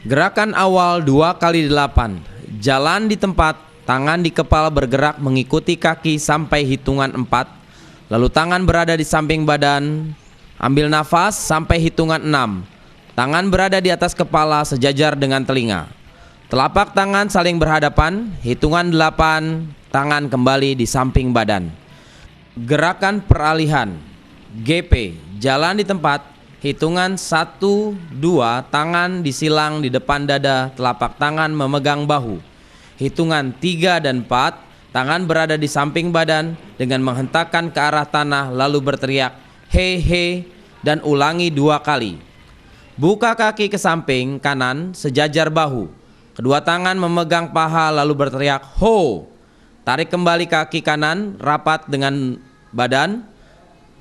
Gerakan awal 2x8. Jalan di tempat, tangan di kepala bergerak mengikuti kaki sampai hitungan 4. Lalu tangan berada di samping badan. Ambil nafas sampai hitungan 6. Tangan berada di atas kepala sejajar dengan telinga. Telapak tangan saling berhadapan. Hitungan 8. Tangan kembali di samping badan. Gerakan peralihan GP. Jalan di tempat. Hitungan 1, 2, tangan disilang di depan dada, telapak tangan memegang bahu. Hitungan 3 dan 4, tangan berada di samping badan dengan menghentakkan ke arah tanah lalu berteriak he he dan ulangi 2 kali. Buka kaki ke samping kanan sejajar bahu. Kedua tangan memegang paha lalu berteriak ho. Tarik kembali kaki kanan rapat dengan badan.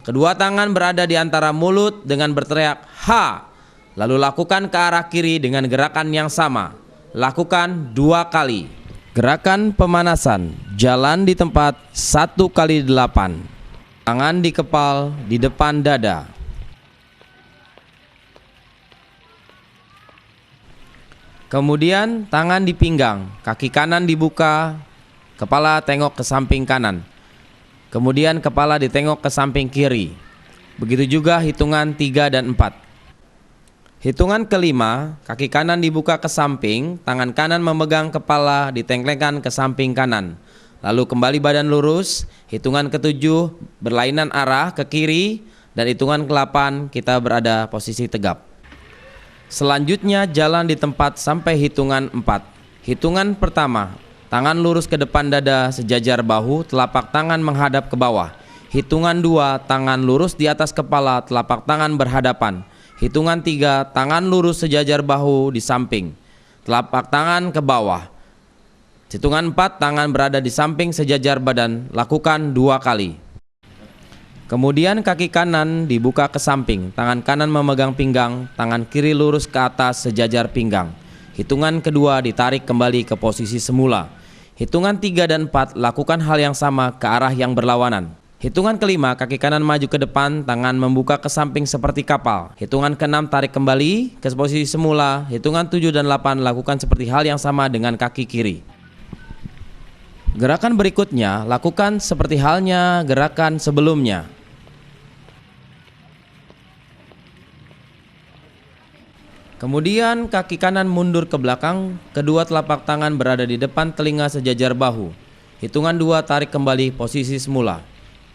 Kedua tangan berada di antara mulut dengan berteriak ha. Lalu lakukan ke arah kiri dengan gerakan yang sama. Lakukan 2 kali. Gerakan pemanasan. Jalan di tempat 1x8. Tangan di kepal di depan dada. Kemudian tangan di pinggang. Kaki kanan dibuka. Kepala tengok ke samping kanan. Kemudian kepala ditengok ke samping kiri. Begitu juga hitungan 3 dan 4. Hitungan kelima, kaki kanan dibuka ke samping, tangan kanan memegang kepala ditengklengkan ke samping kanan. Lalu kembali badan lurus. Hitungan ketujuh berlainan arah ke kiri. Dan hitungan ke-8 kita berada posisi tegap. Selanjutnya jalan di tempat sampai hitungan 4. Hitungan pertama. Tangan lurus ke depan dada sejajar bahu, telapak tangan menghadap ke bawah. Hitungan 2, tangan lurus di atas kepala, telapak tangan berhadapan. Hitungan 3, tangan lurus sejajar bahu di samping, telapak tangan ke bawah. Hitungan 4, tangan berada di samping sejajar badan, lakukan 2 kali. Kemudian kaki kanan dibuka ke samping, tangan kanan memegang pinggang, tangan kiri lurus ke atas sejajar pinggang. Hitungan kedua ditarik kembali ke posisi semula. Hitungan 3 dan 4 lakukan hal yang sama ke arah yang berlawanan. Hitungan kelima, kaki kanan maju ke depan, tangan membuka ke samping seperti kapal. Hitungan ke-6 tarik kembali ke posisi semula. Hitungan 7 dan 8 lakukan seperti hal yang sama dengan kaki kiri. Gerakan berikutnya lakukan seperti halnya gerakan sebelumnya. Kemudian kaki kanan mundur ke belakang, kedua telapak tangan berada di depan telinga sejajar bahu. Hitungan 2 tarik kembali posisi semula.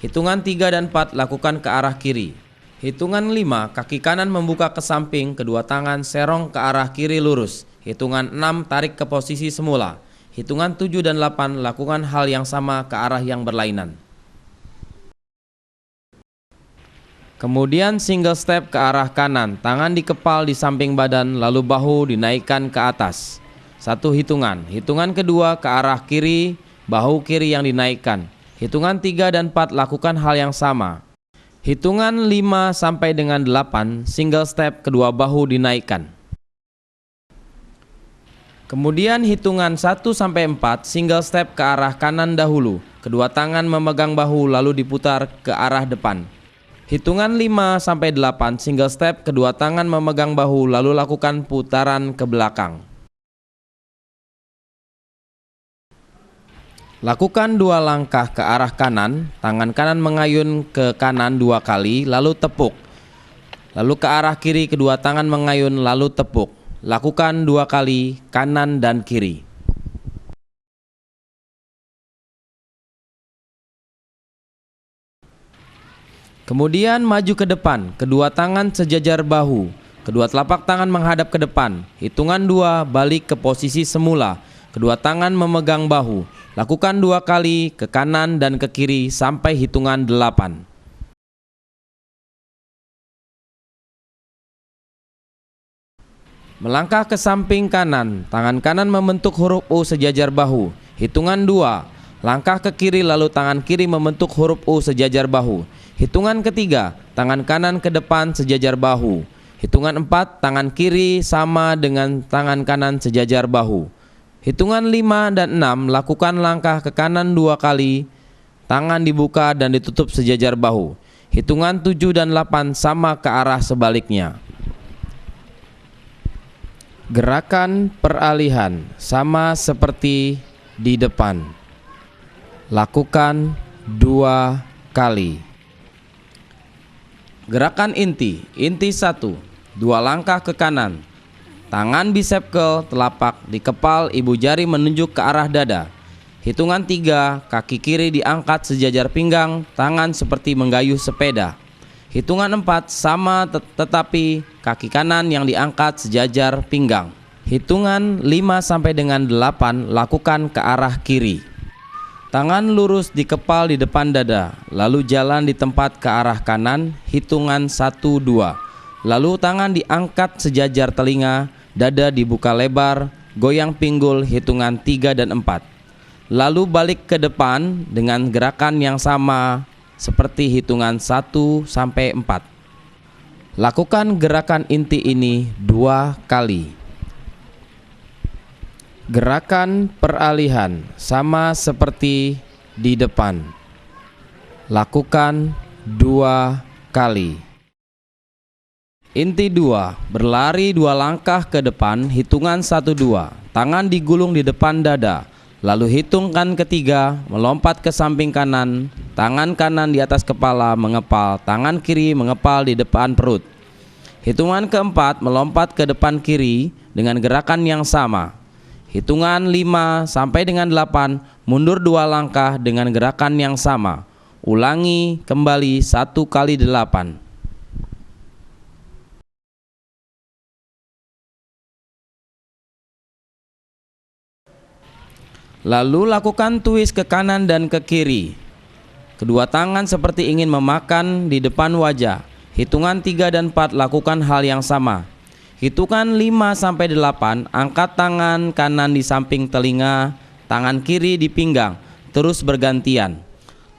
Hitungan 3 dan 4 lakukan ke arah kiri. Hitungan 5 kaki kanan membuka ke samping, kedua tangan serong ke arah kiri lurus. Hitungan 6 tarik ke posisi semula. Hitungan 7 dan 8 lakukan hal yang sama ke arah yang berlainan. Kemudian single step ke arah kanan, tangan di kepal di samping badan, lalu bahu dinaikkan ke atas. 1 hitungan. Hitungan kedua ke arah kiri, bahu kiri yang dinaikkan. Hitungan 3 dan 4 lakukan hal yang sama. Hitungan 5 sampai dengan 8, single step kedua bahu dinaikkan. Kemudian hitungan 1 sampai 4, single step ke arah kanan dahulu. Kedua tangan memegang bahu lalu diputar ke arah depan. Hitungan 5 sampai 8, single step kedua tangan memegang bahu lalu lakukan putaran ke belakang. Lakukan 2 langkah ke arah kanan, tangan kanan mengayun ke kanan 2 kali lalu tepuk. Lalu ke arah kiri kedua tangan mengayun lalu tepuk. Lakukan 2 kali kanan dan kiri. Kemudian maju ke depan, kedua tangan sejajar bahu, kedua telapak tangan menghadap ke depan. Hitungan 2 balik ke posisi semula, kedua tangan memegang bahu. Lakukan 2 kali ke kanan dan ke kiri sampai hitungan 8. Melangkah ke samping kanan, tangan kanan membentuk huruf U sejajar bahu. Hitungan 2, langkah ke kiri lalu tangan kiri membentuk huruf U sejajar bahu. Hitungan ketiga, tangan kanan ke depan sejajar bahu. Hitungan 4, tangan kiri sama dengan tangan kanan sejajar bahu. Hitungan 5 dan 6, lakukan langkah ke kanan 2 kali, tangan dibuka dan ditutup sejajar bahu. Hitungan 7 dan 8 sama ke arah sebaliknya. Gerakan peralihan sama seperti di depan. Lakukan 2 kali. Gerakan inti. Inti 1. 2 langkah ke kanan. Tangan bicep curl, telapak dikepal, ibu jari menunjuk ke arah dada. Hitungan 3, kaki kiri diangkat sejajar pinggang, tangan seperti menggayuh sepeda. Hitungan 4, sama tetapi kaki kanan yang diangkat sejajar pinggang. Hitungan 5 sampai dengan 8 lakukan ke arah kiri. Tangan lurus dikepal di depan dada, lalu jalan di tempat ke arah kanan, hitungan 1, 2. Lalu tangan diangkat sejajar telinga, dada dibuka lebar, goyang pinggul, hitungan 3 dan 4. Lalu balik ke depan dengan gerakan yang sama seperti hitungan 1 sampai 4. Lakukan gerakan inti ini 2 kali. Gerakan peralihan sama seperti di depan. Lakukan 2 kali. Inti 2, berlari 2 langkah ke depan, hitungan 1, 2. Tangan digulung di depan dada. Lalu hitungkan ketiga, melompat ke samping kanan, tangan kanan di atas kepala mengepal, tangan kiri mengepal di depan perut. Hitungan keempat, melompat ke depan kiri dengan gerakan yang sama. Hitungan 5 sampai dengan 8, mundur 2 langkah dengan gerakan yang sama. Ulangi kembali 1 kali 8. Lalu lakukan twist ke kanan dan ke kiri. Kedua tangan seperti ingin memakan di depan wajah. Hitungan 3 dan 4 lakukan hal yang sama. Hitungan 5 sampai 8, angkat tangan kanan di samping telinga, tangan kiri di pinggang, terus bergantian.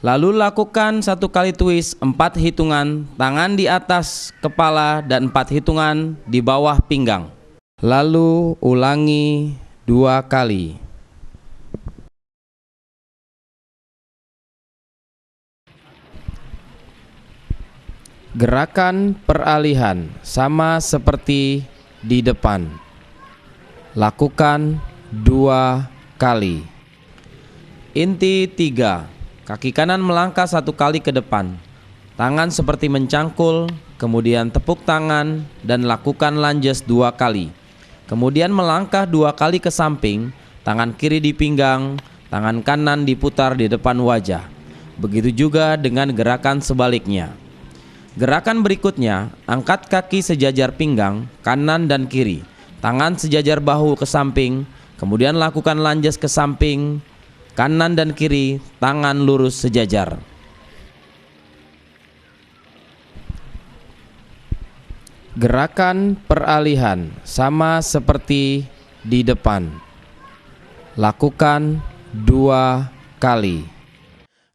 Lalu lakukan 1 kali twist, 4 hitungan, tangan di atas kepala dan 4 hitungan di bawah pinggang. Lalu ulangi 2 kali. Gerakan peralihan sama seperti di depan. Lakukan 2 kali. Inti 3, kaki kanan melangkah 1 kali ke depan. Tangan seperti mencangkul, kemudian tepuk tangan dan lakukan lunges 2 kali. Kemudian melangkah 2 kali ke samping, tangan kiri di pinggang, tangan kanan diputar di depan wajah. Begitu juga dengan gerakan sebaliknya. Gerakan berikutnya, angkat kaki sejajar pinggang, kanan dan kiri. Tangan sejajar bahu ke samping, kemudian lakukan lunges ke samping, kanan dan kiri, tangan lurus sejajar. Gerakan peralihan sama seperti di depan. Lakukan 2 kali.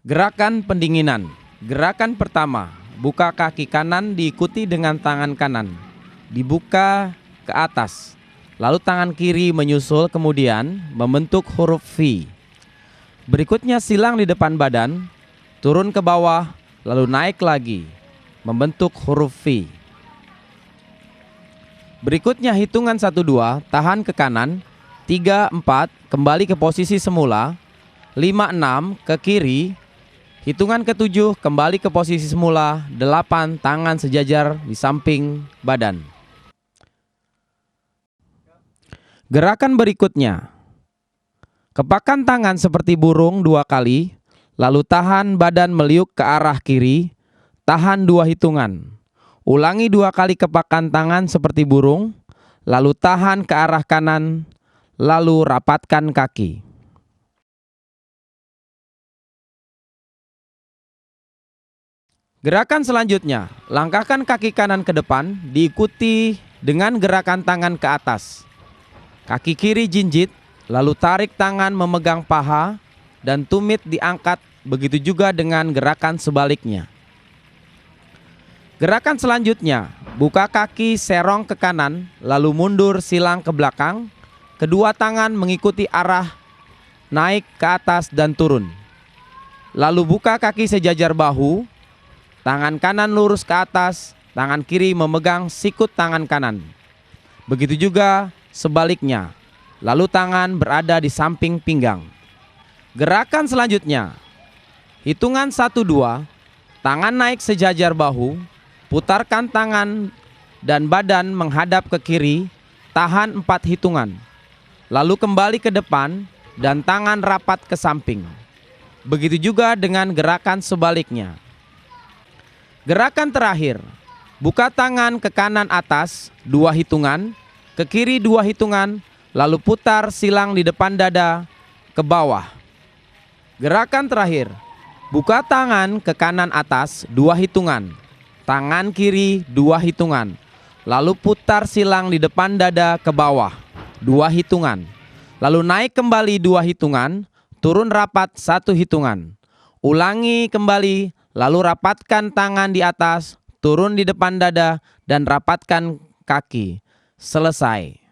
Gerakan pendinginan. Gerakan pertama, buka kaki kanan diikuti dengan tangan kanan, dibuka ke atas, lalu tangan kiri menyusul, kemudian membentuk huruf V. Berikutnya silang di depan badan, turun ke bawah, lalu naik lagi, membentuk huruf V. Berikutnya hitungan 1, 2, tahan ke kanan, 3, 4, kembali ke posisi semula, 5, 6, ke kiri. Hitungan ke-7, kembali ke posisi semula, 8, tangan sejajar di samping badan. Gerakan berikutnya, kepakan tangan seperti burung 2 kali, lalu tahan badan meliuk ke arah kiri, tahan 2 hitungan. Ulangi 2 kali kepakan tangan seperti burung, lalu tahan ke arah kanan, lalu rapatkan kaki. Gerakan selanjutnya, langkahkan kaki kanan ke depan, diikuti dengan gerakan tangan ke atas. Kaki kiri jinjit, lalu tarik tangan memegang paha, dan tumit diangkat, begitu juga dengan gerakan sebaliknya. Gerakan selanjutnya, buka kaki serong ke kanan, lalu mundur silang ke belakang, kedua tangan mengikuti arah, naik ke atas dan turun. Lalu buka kaki sejajar bahu, tangan kanan lurus ke atas, tangan kiri memegang sikut tangan kanan. Begitu juga sebaliknya, lalu tangan berada di samping pinggang. Gerakan selanjutnya, hitungan 1-2, tangan naik sejajar bahu, putarkan tangan dan badan menghadap ke kiri, tahan 4 hitungan. Lalu kembali ke depan dan tangan rapat ke samping. Begitu juga dengan gerakan sebaliknya. Gerakan terakhir, buka tangan ke kanan atas 2 hitungan, ke kiri 2 hitungan, lalu putar silang di depan dada ke bawah. Gerakan terakhir, buka tangan ke kanan atas 2 hitungan, tangan kiri 2 hitungan, lalu putar silang di depan dada ke bawah 2 hitungan, lalu naik kembali 2 hitungan, turun rapat 1 hitungan. Ulangi kembali, lalu rapatkan tangan di atas, turun di depan dada, dan rapatkan kaki. Selesai.